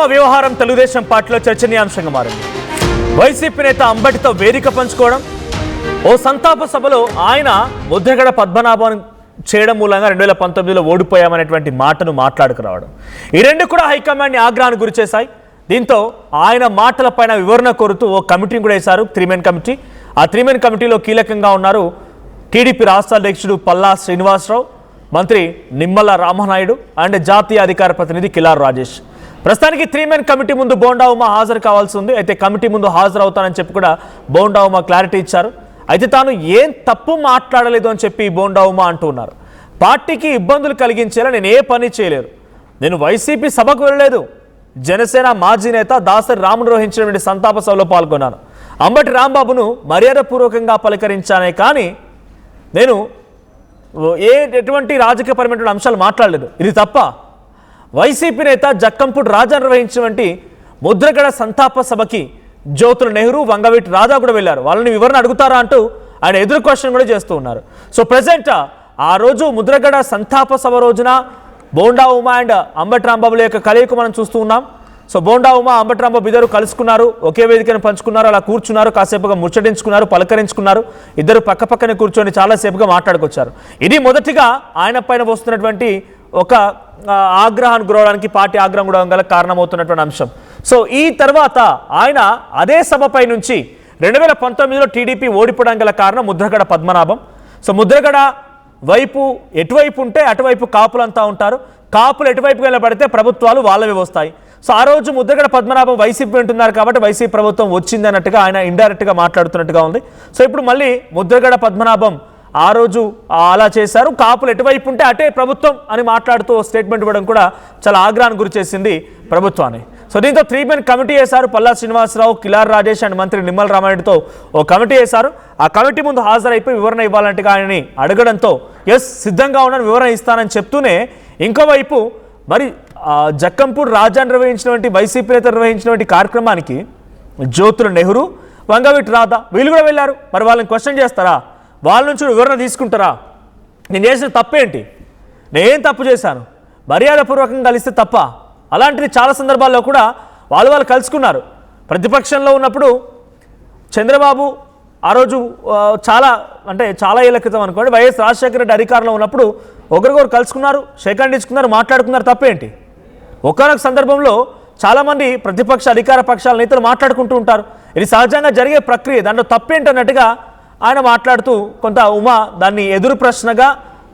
ఉమా వ్యవహారం తెలుగుదేశం పార్టీలో చర్చనీయాంశంగా మారింది. వైసీపీ నేత అంబటితో వేదిక పంచుకోవడం, ఓ సంతాప సభలో ఆయన ముద్రగడ పద్మనాభం చేయడం మూలంగా 2019లో ఓడిపోయామనేటువంటి మాటను మాట్లాడుకురావడం, ఈ రెండు కూడా హైకమాండ్ని ఆగ్రహానికి గురిచేశాయి. దీంతో ఆయన మాటలపైన వివరణ కోరుతూ ఓ కమిటీని కూడా వేశారు, 3 కమిటీ. ఆ 3 కమిటీలో కీలకంగా ఉన్నారు టీడీపీ రాష్ట్ర అధ్యక్షుడు పల్లా శ్రీనివాసరావు, మంత్రి నిమ్మల రామనాయుడు అండ్ జాతీయ అధికార ప్రతినిధి కిలార్ రాజేష్. ప్రస్తుతానికి 3 కమిటీ ముందు బోండా ఉమా హాజరు కావాల్సి ఉంది. అయితే కమిటీ ముందు హాజరు అవుతానని చెప్పి కూడా బోండా ఉమా క్లారిటీ ఇచ్చారు. అయితే తాను ఏం తప్పు మాట్లాడలేదు అని చెప్పి బోండా ఉమా అంటూ ఉన్నారు. పార్టీకి ఇబ్బందులు కలిగించేలా నేను ఏ పని చేయలేదు, నేను వైసీపీ సభకు వెళ్ళలేదు, జనసేన మాజీ నేత దాసరి రాముడు నిర్వహించినటువంటి సంతాప సభలో పాల్గొన్నాను, అంబటి రాంబాబును మర్యాదపూర్వకంగా పలకరించానే కానీ నేను ఎటువంటి రాజకీయపరమైన అంశాలు మాట్లాడలేదు. ఇది తప్ప వైసీపీ నేత జక్కంపూడి రాజా నిర్వహించినటువంటి ముద్రగడ సంతాప సభకి జ్యోతుల నెహ్రూ, వంగవీటి రాధా కూడా వెళ్ళారు. వాళ్ళని వివరణ అడుగుతారా అంటూ ఆయన ఎదురు క్వశ్చన్ కూడా చేస్తూ ఉన్నారు. సో ప్రజెంట్ ఆ రోజు ముద్రగడ సంతాప సభ రోజున బోండా ఉమా అండ్ అంబటి రాంబాబుల యొక్క కలయిక మనం చూస్తూ ఉన్నాం. సో బోండా ఉమా, అంబటి రాంబాబు ఇద్దరు కలుసుకున్నారు, ఒకే వేదికను పంచుకున్నారు, అలా కూర్చున్నారు, కాసేపుగా ముచ్చటించుకున్నారు, పలకరించుకున్నారు. ఇద్దరు పక్కపక్కనే కూర్చొని చాలాసేపుగా మాట్లాడుకొచ్చారు. ఇది మొదటిగా ఆయన పైన వస్తున్నటువంటి ఒక ఆగ్రహానికి గురవడానికి, పార్టీ ఆగ్రహం కూడా గల కారణమవుతున్నటువంటి అంశం. సో ఈ తర్వాత ఆయన అదే సభపై నుంచి 2019లో టీడీపీ ఓడిపోవడం గల కారణం ముద్రగడ పద్మనాభం. సో ముద్రగడ వైపు ఎటువైపు ఉంటే అటువైపు కాపులంతా ఉంటారు, కాపులు ఎటువైపు వెళ్ళబడితే ప్రభుత్వాలు వాళ్ళవి వస్తాయి. సో ఆ రోజు ముద్రగడ పద్మనాభం వైసీపీ వింటున్నారు కాబట్టి వైసీపీ ప్రభుత్వం వచ్చింది అన్నట్టుగా ఆయన ఇండైరెక్ట్గా మాట్లాడుతున్నట్టుగా ఉంది. సో ఇప్పుడు మళ్ళీ ముద్రగడ పద్మనాభం ఆ రోజు అలా చేశారు, కాపులు ఎటువైపు ఉంటే అటే ప్రభుత్వం అని మాట్లాడుతూ స్టేట్మెంట్ ఇవ్వడం కూడా చాలా ఆగ్రహానికి గురి చేసింది ప్రభుత్వాన్ని. సో దీంతో 3 కమిటీ వేశారు. పల్లా శ్రీనివాసరావు, కిలార్ రాజేష్ అండ్ మంత్రి నిమ్మల రామారెడ్డితో ఓ కమిటీ వేశారు. ఆ కమిటీ ముందు హాజరైపోయి వివరణ ఇవ్వాలంటే ఆయనని అడగడంతో ఎస్ సిద్ధంగా ఉన్నాను, వివరణ ఇస్తానని చెప్తూనే ఇంకోవైపు మరి జక్కంపూడి రాజా నిర్వహించినటువంటి, వైసీపీ నేత నిర్వహించినటువంటి కార్యక్రమానికి జ్యోతుల నెహ్రూ, వంగవీటి రాధా వీళ్ళు కూడా వెళ్ళారు. మరి వాళ్ళని క్వశ్చన్ చేస్తారా? వాళ్ళ నుంచి వివరణ తీసుకుంటారా? నేను చేసిన తప్పేంటి, నేనేం తప్పు చేశాను, మర్యాదపూర్వకంగా కలిస్తే తప్ప? అలాంటిది చాలా సందర్భాల్లో కూడా వాళ్ళు కలుసుకున్నారు. ప్రతిపక్షంలో ఉన్నప్పుడు చంద్రబాబు ఆ రోజు చాలా ఏళ్ల క్రితం అనుకోండి, వైఎస్ రాజశేఖర రెడ్డి అధికారంలో ఉన్నప్పుడు ఒకరికొకరు కలుసుకున్నారు, షేక్ హ్యాండ్ ఇచ్చుకున్నారు, మాట్లాడుకున్నారు. తప్పేంటి? ఒకనొక సందర్భంలో చాలామంది ప్రతిపక్ష అధికార పక్షాల నేతలు మాట్లాడుకుంటూ ఉంటారు. ఇది సహజంగా జరిగే ప్రక్రియ, దాంట్లో తప్పేంటి అన్నట్టుగా ఆయన మాట్లాడుతూ కొంత ఉమా దాన్ని ఎదురు ప్రశ్నగా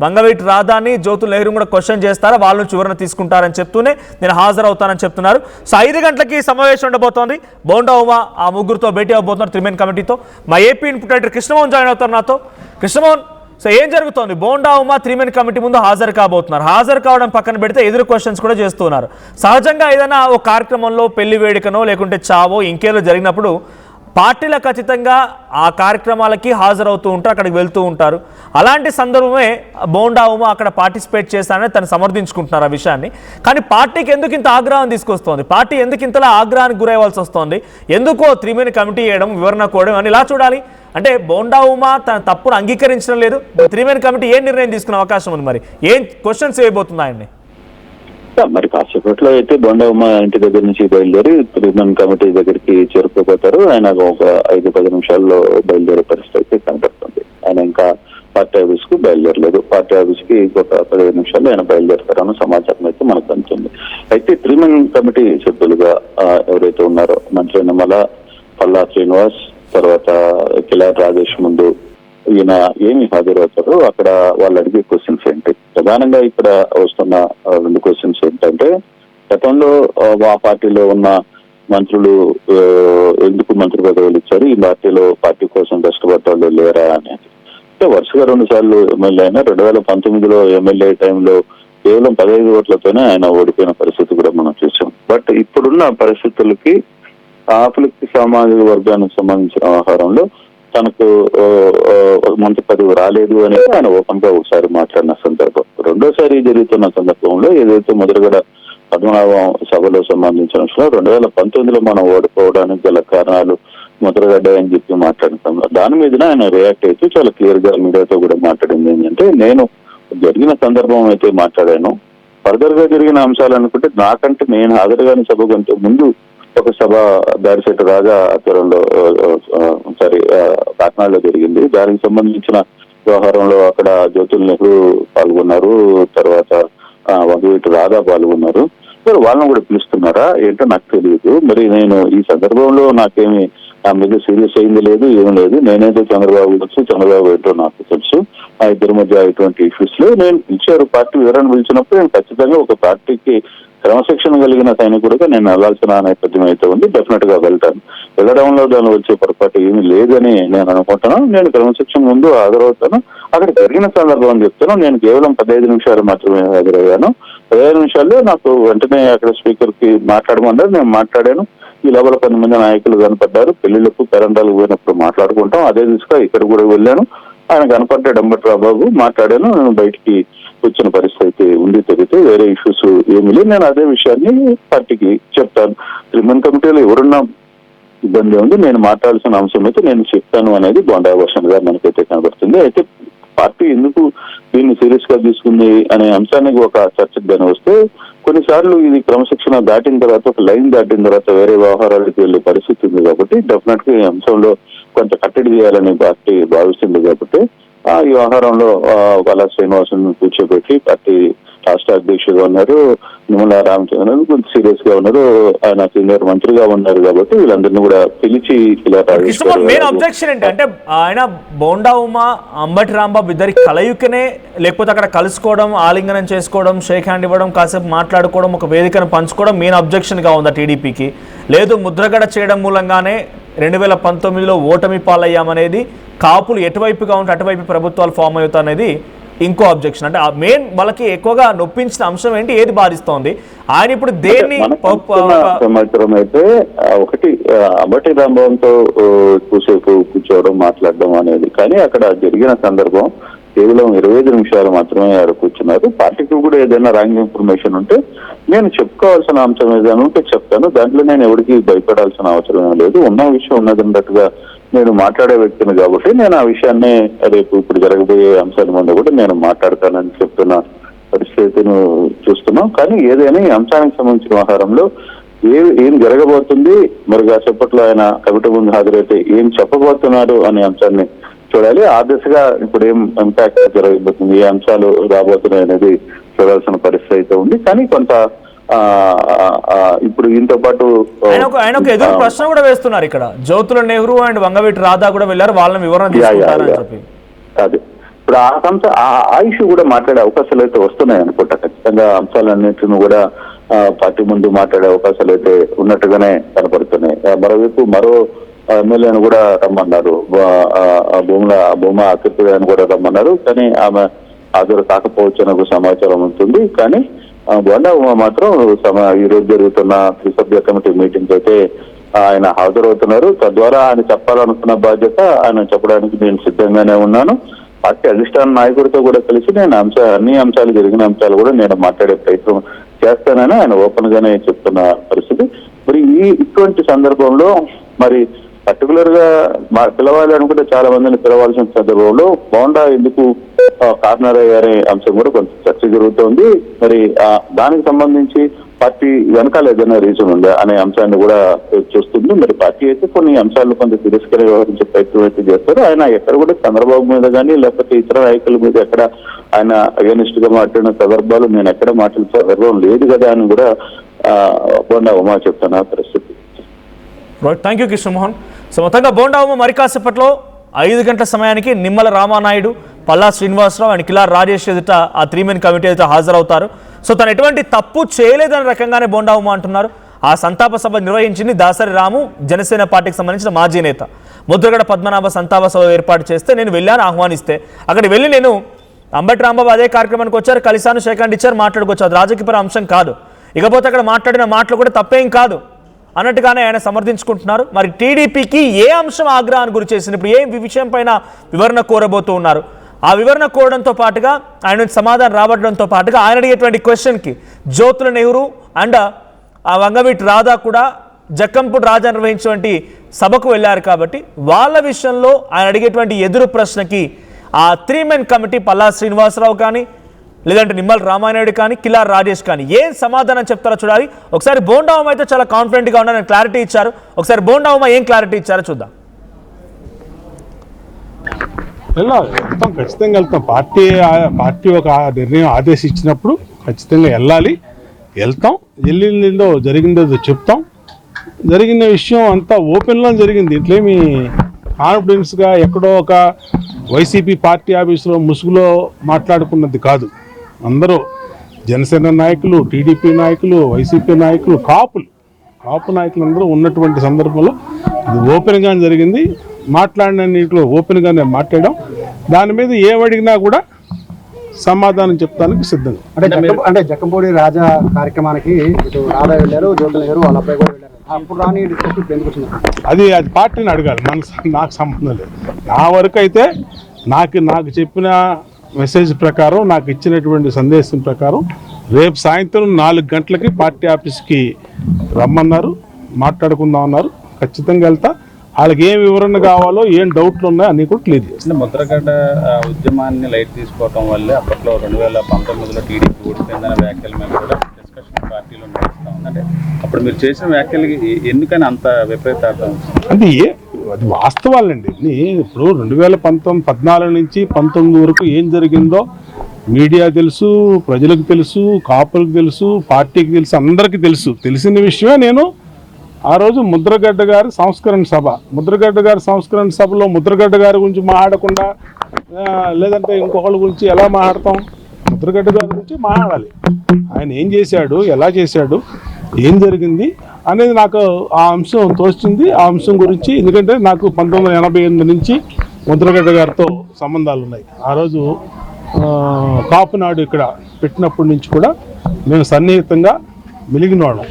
వంగవీటి రాధాని, జ్యోతుల నెహ్రూ కూడా క్వశ్చన్ చేస్తారా, వాళ్ళ నుంచి వివరణ తీసుకుంటారని చెప్తూనే నేను హాజరవుతానని చెప్తున్నారు. సో 5 గంటలకి సమావేశం ఉండబోతోంది. బోండా ఉమా ఆ ముగ్గురితో భేటీ అవబోతున్నారు 3 కమిటీతో. మా AP input editor Krishnamohan join అవుతారు నాతో. కృష్ణమోహన్, సో ఏం జరుగుతోంది? బోండా ఉమా 3 కమిటీ ముందు హాజరు కాబోతున్నారు. హాజరు కావడం పక్కన పెడితే ఎదురు క్వశ్చన్స్ కూడా చేస్తున్నారు. సహజంగా ఏదైనా ఓ కార్యక్రమంలో పెళ్లి వేడుకనో లేకుంటే చావో ఇంకేదో జరిగినప్పుడు పార్టీలకు అతీతంగా ఆ కార్యక్రమాలకి హాజరవుతూ ఉంటారు, అక్కడికి వెళ్తూ ఉంటారు. అలాంటి సందర్భమే బోండా ఉమా అక్కడ పార్టిసిపేట్ చేస్తానని తను సమర్థించుకుంటున్నారు ఆ విషయాన్ని. కానీ పార్టీకి ఎందుకు ఇంత ఆగ్రహం తీసుకొస్తోంది? పార్టీ ఎందుకు ఇంతలా ఆగ్రహానికి గురయ్యవలసి వస్తుంది? ఎందుకో 3 కమిటీ చేయడం, వివరణ కోవడం అని ఇలా చూడాలి? అంటే బోండా ఉమా తన తప్పును అంగీకరించడం లేదు. 3 కమిటీ ఏం నిర్ణయం తీసుకునే అవకాశం ఉంది? మరి ఏం క్వశ్చన్స్ వేయబోతుంది ఆయన్ని? మరి కాసేపట్లో అయితే బోండా ఉమా ఇంటి దగ్గర నుంచి బయలుదేరి 3 కమిటీ దగ్గరికి చేరుకోపోతారు. ఆయన ఒక 5-10 నిమిషాల్లో బయలుదేరే పరిస్థితి అయితే కనపడుతుంది. ఆయన ఇంకా పార్టీ ఆఫీస్ కు బయలుదేరలేదు. పార్టీ ఆఫీస్ కి ఒక 15 నిమిషాల్లో ఆయన బయలుదేరతారన్న సమాచారం అయితే మనకు అందుతుంది. అయితే 3 కమిటీ సభ్యులుగా ఎవరైతే ఉన్నారో మంత్రి నిమ్మల, పల్లా శ్రీనివాస్, తర్వాత కిలార్ రాజేష్ ముందు ఈయన ఏమి హాజరవుతారో అక్కడ వాళ్ళు అడిగే క్వశ్చన్స్ ఏంటి? ప్రధానంగా ఇక్కడ వస్తున్న 2 క్వశ్చన్స్ ఏంటంటే, గతంలో ఆ పార్టీలో ఉన్న మంత్రులు ఎందుకు మంత్రి పదవులు ఇచ్చారు, ఈ పార్టీ కోసం కష్టపడ్డాళ్ళు లేరా అనేది. అంటే వరుసగా 2 సార్లు ఎమ్మెల్యే అయినా 2019లో ఎమ్మెల్యే టైంలో కేవలం 15 ఓట్లతోనే ఆయన ఓడిపోయిన పరిస్థితి కూడా మనం చూసాం. బట్ ఇప్పుడున్న పరిస్థితులకి ఆఫ్లిక్ సామాజిక వర్గానికి సంబంధించిన వ్యవహారంలో తనకు మంత్రి పదవి రాలేదు అని ఆయన ఓపెన్ గా ఒకసారి మాట్లాడిన సందర్భం. రెండోసారి జరుగుతున్న సందర్భంలో ఏదైతే ముద్రగడ పద్మనాభం సభలో సంబంధించిన 2019లో మనం ఓడిపోవడానికి గల కారణాలు ముద్రగడ్డ అని చెప్పి మాట్లాడిన సమయంలో దాని మీద ఆయన రియాక్ట్ అయితే చాలా క్లియర్ గా మీడియాతో కూడా మాట్లాడింది ఏంటంటే, నేను జరిగిన సందర్భం అయితే మాట్లాడాను, ఫర్దర్ గా జరిగిన అంశాలు అనుకుంటే నాకంటే నేను హాజరుగాని సభ కంటే ముందు ఒక సభ దారిశెట్టి రాజా ఆధ్వర్యంలో కాకినాడలో జరిగింది. దానికి సంబంధించిన వ్యవహారంలో అక్కడ జ్యోతుల్ నెహ్రూ పాల్గొన్నారు, తర్వాత వంగవీటి రాధా పాల్గొన్నారు. మరి వాళ్ళని కూడా పిలుస్తున్నారా ఏంటో నాకు తెలియదు. మరి నేను ఈ సందర్భంలో నాకేమి ఆ మీద సీరియస్ అయింది లేదు, ఏం లేదు. నేనేదో చంద్రబాబు తెలుసు, చంద్రబాబు ఏంటో నాకు తెలుసు. ఆ ఇద్దరి మధ్య ఇటువంటి ఇష్యూస్ లో నేను పిలిచారు, పార్టీ వివరణ పిలిచినప్పుడు నేను ఖచ్చితంగా ఒక పార్టీకి క్రమశిక్షణ కలిగిన సైనికుడిగా నేను వెళ్లాల్సిన నేపథ్యం అయితే ఉంది. డెఫినెట్ గా వెళ్తాను. వెళ్ళడంలో దాని వచ్చే పొరపాటు ఏమీ లేదని నేను అనుకుంటున్నాను. నేను క్రమశిక్షణ ముందు హాజరవుతాను. అక్కడ జరిగిన సందర్భం అని చెప్తాను. నేను కేవలం 15 నిమిషాలు మాత్రమే హాజరయ్యాను. 15 నిమిషాల్లో నాకు వెంటనే అక్కడ స్పీకర్ కి మాట్లాడమన్నారు, నేను మాట్లాడాను. ఈ లోపల 10 మంది నాయకులు కనపడ్డారు. పెళ్లిళ్లకు పెరండాలకు పోయినప్పుడు మాట్లాడుకుంటాం. అదే దిశగా ఇక్కడ కూడా వెళ్ళాను. ఆయన కనపడ్డాడు అంబటి రాంబాబు, మాట్లాడాను. నేను బయటికి వచ్చిన పరిస్థితి ఉంది తగ్గితే వేరే ఇష్యూస్ ఏమి లేదు. నేను అదే విషయాన్ని పార్టీకి చెప్తాను. త్రిమన్ కమిటీలో ఎవరున్నా ఇబ్బంది ఉంది, నేను మాట్లాడాల్సిన అంశం అయితే నేను చెప్తాను అనేది బొండా వర్షన్ గారు మనకైతే కనబడుతుంది. అయితే పార్టీ ఎందుకు దీన్ని సీరియస్ గా తీసుకుంది అనే అంశానికి ఒక చర్చకు దాని వస్తే, కొన్నిసార్లు ఇది క్రమశిక్షణ దాటిన తర్వాత, ఒక లైన్ దాటిన తర్వాత వేరే వ్యవహారాలకు వెళ్లే పరిస్థితి ఉంది కాబట్టి డెఫినెట్ గా ఈ అంశంలో కొంత కట్టడి చేయాలని పార్టీ భావిస్తుంది. కాబట్టి ఈ వ్యవహారంలో బాలా శ్రీనివాసన్ కూర్చోబెట్టి పార్టీ రాష్ట్ర అధ్యక్షుడుగా ఉన్నారు, నిమ్మల రామచంద్రన్ కొంచెం సీరియస్ గా ఉన్నారు, ఆయన సీనియర్ మంత్రిగా ఉన్నారు. కాబట్టి వీళ్ళందరినీ కూడా పిలిచి ఇలా మెయిన్ అబ్జెక్షన్ ఏంటి అంటే, ఆయన బోండా ఉమా అంబటి రాంబాబు ఇద్దరి కలయికనే, లేకపోతే అక్కడ కలుసుకోవడం, ఆలింగనం చేసుకోవడం, షేక్ హ్యాండ్ ఇవ్వడం, కాసేపు మాట్లాడుకోవడం, ఒక వేదికను పంచుకోవడం మెయిన్ అబ్జెక్షన్ గా ఉందా టీడీపీకి? లేదు ముద్రగడ చేయడం మూలంగానే 2019లో ఓటమి పాలయ్యామనేది, కాపులు ఎటువైపుగా ఉంటే అటువైపు ప్రభుత్వాలు ఫామ్ అవుతా అనేది ఇంకో అబ్జెక్షన్. అంటే మెయిన్ వాళ్ళకి ఎక్కువగా నొప్పించిన అంశం ఏంటి, ఏది బాధిస్తోంది? ఆయన ఇప్పుడు దేన్ని సంవత్సరం అయితే ఒకటి అంబటి రాంబాబుతో కూసేపు కూర్చోవడం, మాట్లాడడం అనేది, కానీ అక్కడ జరిగిన సందర్భం కేవలం 25 నిమిషాలు మాత్రమే ఆడ కూర్చున్నారు. పార్టీకి కూడా ఏదైనా రాంగ్ ఇన్ఫర్మేషన్ ఉంటే నేను చెప్పుకోవాల్సిన అంశం ఏదైనా ఉంటే చెప్తాను. దాంట్లో నేను ఎవరికి భయపడాల్సిన అవసరం లేదు. ఉన్న విషయం ఉన్నదన్నట్టుగా నేను మాట్లాడే వ్యక్తిని కాబట్టి నేను ఆ విషయాన్ని రేపు ఇప్పుడు జరగబోయే అంశాల ముందు కూడా నేను మాట్లాడతానని చెప్తున్న పరిస్థితిని చూస్తున్నాం. కానీ ఏదైనా ఈ అంశానికి సంబంధించిన వ్యవహారంలో ఏం జరగబోతుంది, మరి కాసేపట్లో ఆయన కమిటీ ముందు హాజరైతే ఏం చెప్పబోతున్నారు అనే అంశాన్ని చూడాలి. ఆ దిశగా ఇప్పుడు ఏం ఇంపాక్ట్ జరగబోతుంది, ఏ అంశాలు రాబోతున్నాయి అనేది చూడాల్సిన పరిస్థితి అయితే ఉంది. కానీ కొంత ఇప్పుడు దీంతో పాటు ఆయన ఒక ఎదురు ప్రశ్న కూడా వేస్తున్నారు. ఇక్కడ జ్యోతుల నెహ్రూ అండ్ వంగవీటి రాధా కూడా వెళ్ళారు, వాళ్ళని వివరణ అదే ఇప్పుడు ఆ ఇష్యూ కూడా మాట్లాడే అవకాశాలు అయితే వస్తున్నాయి అనుకుంటా. ఖచ్చితంగా అంశాలన్నింటిని కూడా పార్టీ ముందు మాట్లాడే అవకాశాలు అయితే ఉన్నట్టుగానే కనపడుతున్నాయి. మరోవైపు మరో ఎమ్మెల్యేను కూడా రమ్మన్నారు, భూమా అతిథిని కూడా రమ్మన్నారు. కానీ ఆమె హాజరు కాకపోవచ్చు అనే సమాచారం ఉంటుంది. కానీ బొండా ఉమా మాత్రం ఈ రోజు జరుగుతున్న త్రిసభ్య కమిటీ మీటింగ్ అయితే ఆయన హాజరవుతున్నారు. తద్వారా ఆయన చెప్పాలనుకున్న బాధ్యత ఆయన చెప్పడానికి నేను సిద్ధంగానే ఉన్నాను. పార్టీ అధిష్టాన నాయకుడితో కూడా కలిసి నేను అన్ని అంశాలు, జరిగిన అంశాలు కూడా నేను మాట్లాడే ప్రయత్నం చేస్తానని ఆయన ఓపెన్ గానే చెప్తున్న పరిస్థితి. మరి ఇటువంటి సందర్భంలో మరి పర్టికులర్ గా పిలవాలి అనుకుంటే చాలా మందిని పిలవాల్సిన సందర్భంలో బోండా ఎందుకు కార్నర్ అయ్యారే అంశం కూడా కొంత చర్చ జరుగుతోంది. మరి దానికి సంబంధించి పార్టీ వెనకాల ఏదైనా రీజన్ ఉందా అనే అంశాన్ని కూడా చూస్తుంది. మరి పార్టీ అయితే కొన్ని అంశాలను కొంత తిరస్కరి వ్యవహరించే ప్రయత్నం అయితే చేస్తారు. ఆయన ఎక్కడ కూడా చంద్రబాబు మీద కానీ లేకపోతే ఇతర నాయకుల మీద ఎక్కడ ఆయన అగేనిస్ట్ గా మాట్లాడిన సందర్భాలు నేను ఎక్కడ మాట్లాడిన సందర్భం లేదు కదా అని కూడా బోండా ఉమా చెప్తున్న పరిస్థితి. Thank you Krishnamohan. సో మొత్తంగా బోండా ఉమా మరి కాసేపట్లో 5 గంటల సమయానికి నిమ్మల రామానాయుడు, పల్లా శ్రీనివాసరావు అండ్ కిలార్ రాజేష్ ఎదుట ఆ 3 మెన్ కమిటీ అయితే హాజరవుతారు. సో తను ఎటువంటి తప్పు చేయలేదనే రకంగానే బోండా ఉమా అంటున్నారు. ఆ సంతాప సభ నిర్వహించింది దాసరి రాము, జనసేన పార్టీకి సంబంధించిన మాజీ నేత. ముద్రగడ పద్మనాభ సంతాప సభ ఏర్పాటు చేస్తే నేను వెళ్ళాను, ఆహ్వానిస్తే అక్కడికి వెళ్ళి నేను అంబటి రాంబాబు అదే కార్యక్రమానికి వచ్చారు, కలిసాను, షేక్ హ్యాండ్ ఇచ్చారు, మాట్లాడుకోవచ్చు. అది రాజకీయపర అంశం కాదు. ఇకపోతే అక్కడ మాట్లాడిన మాటలు కూడా తప్పేం కాదు అన్నట్టుగానే ఆయన సమర్థించుకుంటున్నారు. మరి టీడీపీకి ఏ అంశం ఆగ్రహాన్ని గురి చేసింది, ఇప్పుడు ఏ విషయం పైన వివరణ కోరబోతూ ఉన్నారు, ఆ వివరణ కోరడంతో పాటుగా ఆయన నుంచి సమాధానం రాబట్టడంతో పాటుగా ఆయన అడిగేటువంటి క్వశ్చన్కి జ్యోతుల నెహ్రూ అండ్ ఆ వంగవీటి రాధా కూడా జక్కంపూడి రాజా నిర్వహించినటువంటి సభకు వెళ్ళారు. కాబట్టి వాళ్ళ విషయంలో ఆయన అడిగేటువంటి ఎదురు ప్రశ్నకి ఆ 3 మెన్ కమిటీ పల్లా శ్రీనివాసరావు కానీ లేదంటే నిమ్మల రామానాయుడు కానీ కిలార్ రాజేష్ కానీ ఏం సమాధానం చెప్తారో చూడాలి. ఒకసారి బోండా ఉమ అయితే చాలా కాన్ఫిడెంట్గా ఉన్నారని క్లారిటీ ఇచ్చారు. ఒకసారి బోండా ఉమ ఏం క్లారిటీ ఇచ్చారో చూద్దాం. వెళ్తాం, ఖచ్చితంగా వెళ్తాం. పార్టీ ఒక నిర్ణయం ఆదేశించినప్పుడు ఖచ్చితంగా వెళ్తాం. వెళ్ళిందో జరిగిందో చెప్తాం. జరిగిన విషయం అంతా ఓపెన్లో జరిగింది. ఇట్లేమి కాన్ఫిడెన్స్గా ఎక్కడో ఒక వైసీపీ పార్టీ ఆఫీసులో ముసుగులో మాట్లాడుకున్నది కాదు. అందరూ జనసేన నాయకులు, టీడీపీ నాయకులు, వైసీపీ నాయకులు, కాపు నాయకులు అందరూ ఉన్నటువంటి సందర్భంలో ఇది ఓపెన్గా జరిగింది. మాట్లాడిన నీటిలో ఓపెన్గానే మాట్లాడాం. దాని మీద ఏమడిగినా కూడా సమాధానం చెప్తానికి సిద్ధంగా. అంటే జక్కంపూడి రాజా కార్యక్రమానికి ఇటు రాధా వెళ్ళారు, జ్యోతుల గారు వాళ్ళ అబ్బాయి కూడా వెళ్ళారు. అప్పుడు రాని డిస్కషన్ ఎందుకు వచ్చింది? అది పార్టీని అడగాలి, నాకు సంబంధం లేదు. నా వరకు అయితే నాకు చెప్పిన మెసేజ్ ప్రకారం, నాకు ఇచ్చినటువంటి సందేశం ప్రకారం రేపు సాయంత్రం 4 గంటలకి పార్టీ ఆఫీస్కి రమ్మన్నారు, మాట్లాడుకుందాం అన్నారు. ఖచ్చితంగా వెళ్తా. వాళ్ళకి ఏం వివరణ కావాలో, ఏం డౌట్లు ఉన్నాయో అన్నీ కూడా క్లియర్ చేస్తాను. ముద్రగడ్డ ఉద్యమాన్ని లైట్ తీసుకోవటం వల్లే అప్పట్లో 2019లో టీడీపీ ఓడిపోయిందనే వ్యాఖ్యల మీద కూడా డిస్కషన్ పార్టీలో నడుస్తూ ఉంది. అంటే అప్పుడు మీరు చేసిన వ్యాఖ్యలకి ఎందుకని అంత విపరీతార్థం? అంటే అది వాస్తవాలండి. ఇప్పుడు 2014 నుంచి 19 వరకు ఏం జరిగిందో మీడియా తెలుసు, ప్రజలకు తెలుసు, కాపులకు తెలుసు, పార్టీకి తెలుసు, అందరికీ తెలుసు. తెలిసిన విషయమే నేను ఆ రోజు ముద్రగడ్డ గారి సంస్కరణ సభలో ముద్రగడ్డ గారి గురించి మాట్లాడకుండా లేదంటే ఇంకొకళ్ళ గురించి ఎలా మాట్లాడతాం? ముద్రగడ్డ గారి గురించి మాట్లాడాలి. ఆయన ఏం చేశాడు, ఎలా చేశాడు, ఏం జరిగింది అనేది నాకు ఆ అంశం తోచింది. ఆ అంశం గురించి, ఎందుకంటే నాకు 1988 నుంచి ముద్రగడ్డ గారితో సంబంధాలు ఉన్నాయి. ఆ రోజు కాపునాడు ఇక్కడ పెట్టినప్పటి నుంచి కూడా మేము సన్నిహితంగా మెలిగినవాళ్ళం.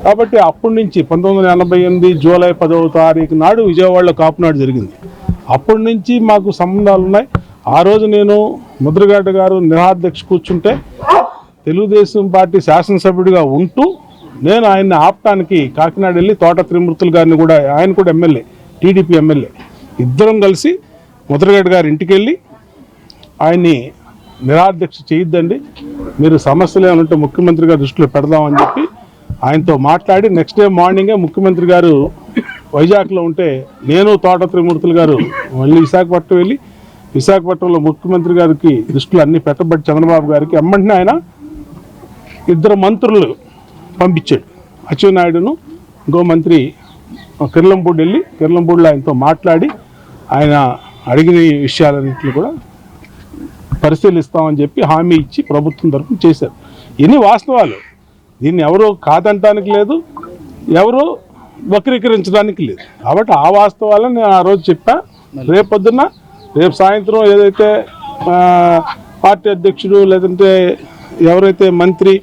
కాబట్టి అప్పటి నుంచి 1988 జూలై 10వ తారీఖు నాడు విజయవాడలో కాపునాడు జరిగింది. అప్పటి నుంచి మాకు సంబంధాలు ఉన్నాయి. ఆ రోజు నేను ముద్రగడ్డ గారు నిరాధ్యక్ష కూర్చుంటే తెలుగుదేశం పార్టీ శాసనసభ్యుడిగా ఉంటూ నేను ఆయన్ని ఆపటానికి కాకినాడ వెళ్ళి తోట త్రిమూర్తులు గారిని కూడా, ఆయన కూడా ఎమ్మెల్యే, టీడీపీ ఎమ్మెల్యే, ఇద్దరం కలిసి ముద్రగడ్డ గారి ఇంటికి వెళ్ళి ఆయన్ని నిరాధ్యక్ష చేయొద్దండి, మీరు సమస్యలు ఏమైనా ఉంటే ముఖ్యమంత్రి గారి దృష్టిలో పెడదామని చెప్పి ఆయనతో మాట్లాడి నెక్స్ట్ డే మార్నింగే ముఖ్యమంత్రి గారు వైజాగ్లో ఉంటే నేను తోట త్రిమూర్తులు గారు మళ్ళీ విశాఖపట్నం వెళ్ళి విశాఖపట్నంలో ముఖ్యమంత్రి గారికి దృష్టిలో అన్ని పెట్టబట్టి చంద్రబాబు గారికి ఎమ్మంటే ఆయన 2 మంత్రులు పంపించాడు. అచ్చెన్నాయుడును ఇంకో మంత్రి కిర్లంపూడి వెళ్ళి కిర్లంపూడిలో ఆయనతో మాట్లాడి ఆయన అడిగిన విషయాలన్నింటినీ కూడా పరిశీలిస్తామని చెప్పి హామీ ఇచ్చి ప్రభుత్వం తరఫున చేశారు. ఇన్ని వాస్తవాలు. దీన్ని ఎవరు కాదంటానికి లేదు, ఎవరు వక్రీకరించడానికి లేదు. కాబట్టి ఆ వాస్తవాలను నేను ఆ రోజు చెప్పా. రేపు సాయంత్రం ఏదైతే పార్టీ అధ్యక్షుడు లేదంటే ఎవరైతే మంత్రి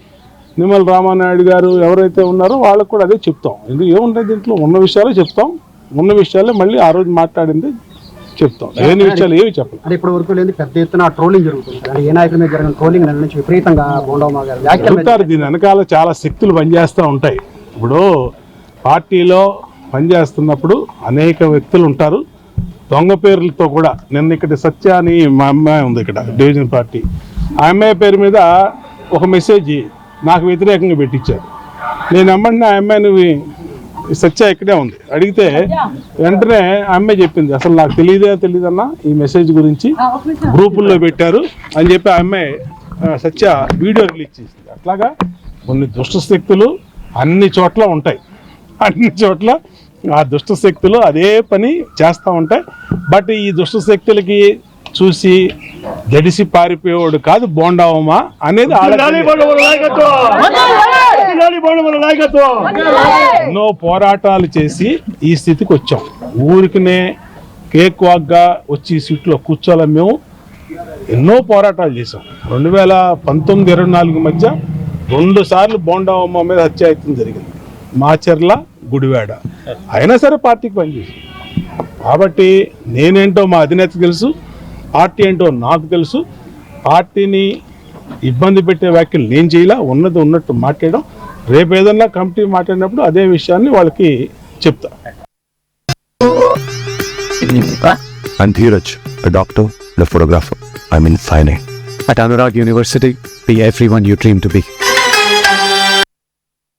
నిమ్మల రామానాయుడు గారు ఎవరైతే ఉన్నారో వాళ్ళకు కూడా అదే చెప్తాం. ఎందుకు ఏముంటుంది దీంట్లో, ఉన్న విషయాలే చెప్తాం. ఉన్న విషయాలే మళ్ళీ ఆ రోజు మాట్లాడింది చెప్తాం. లేని విషయాలు ఏవి చెప్పాలి. అంటే ఇప్పటి వరకు లేదు, పెద్ద ఎత్తున ట్రోలింగ్ జరుగుతుంది. అంటే ఏ నాయకుల మీద జరిగిన ట్రోలింగ్ నుంచి విపరీతంగా జరుగుతారు. దీని వెనకాల చాలా శక్తులు పనిచేస్తూ ఉంటాయి. ఇప్పుడు పార్టీలో పనిచేస్తున్నప్పుడు అనేక వ్యక్తులు ఉంటారు, దొంగ పేర్లతో కూడా. నిన్న ఇక్కడ సత్య అని మా అమ్మాయి ఉంది ఇక్కడ డివిజన్ పార్టీ, ఆ అమ్మాయి పేరు మీద ఒక మెసేజ్ నాకు వ్యతిరేకంగా పెట్టించారు. నేను ఎమ్మంటే ఆ అమ్మాయిని సత్య ఇక్కడే ఉంది అడిగితే వెంటనే ఆ అమ్మాయి చెప్పింది, అసలు నాకు తెలియదన్నా ఈ మెసేజ్ గురించి గ్రూపుల్లో పెట్టారు అని చెప్పి ఆ అమ్మాయి సత్య వీడియో రిలీజ్ చేసింది. అట్లాగా కొన్ని దుష్ట శక్తులు అన్ని చోట్ల ఉంటాయి. అన్ని చోట్ల ఆ దుష్ట శక్తులు అదే పని చేస్తూ ఉంటాయి. బట్ ఈ దుష్ట శక్తులకి చూసి జడిసి పారిపోయేవాడు కాదు బోండా ఉమ అనేది ఎన్నో పోరాటాలు చేసి ఈ స్థితికి వచ్చాం. ఊరికినే కేక్ వాక్గా వచ్చి సీట్లో కూర్చోాలని మేము ఎన్నో పోరాటాలు చేసాం. 2019-24 మధ్య 2 సార్లు బోండా ఉమ మీద హత్యాయత్నం జరిగింది, మాచర్ల, గుడివాడ. అయినా సరే పార్టీకి పనిచేసి. కాబట్టి నేనేంటో మా అధినేత తెలుసు, పార్టీ ఏంటో నాకు తెలుసు. పార్టీని ఇబ్బంది పెట్టే వ్యాఖ్యలు నేను చేయలే, ఉన్నది ఉన్నట్టు మాట్లాడడం. రేపు ఏదన్నా కమిటీ మాట్లాడినప్పుడు అదే విషయాన్ని వాళ్ళకి చెప్తా. I'm Dheeraj, a doctor and a photographer. I'm in fine. At Anurag University, be everyone you dream to be.